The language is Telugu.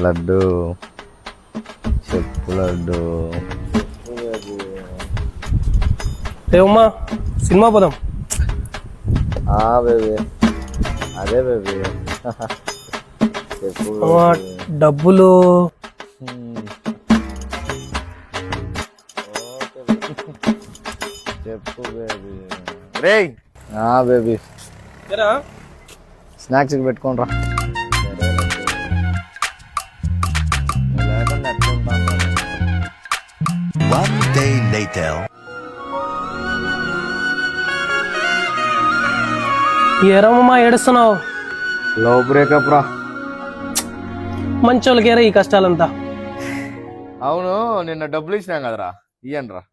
లడ్డు చెప్పు లడ్డు. ఏమమ్మా సినిమా పోదాం. బేబీ అదే బేబీ చెప్పు డబ్బులు చెప్పు బేబీ. రేయ్ బేబీ స్నాక్స్ పెట్టుకోండి రా. One day later. ఏరమ్మా ఏడుస్తున్నావు? లవ్ బ్రేకప్ రా. మంచి వాళ్ళకి ఈ కష్టాలంతా. అవును నిన్న డబ్బులు ఇచ్చినాం కదరా, ఇయ్యండి రా.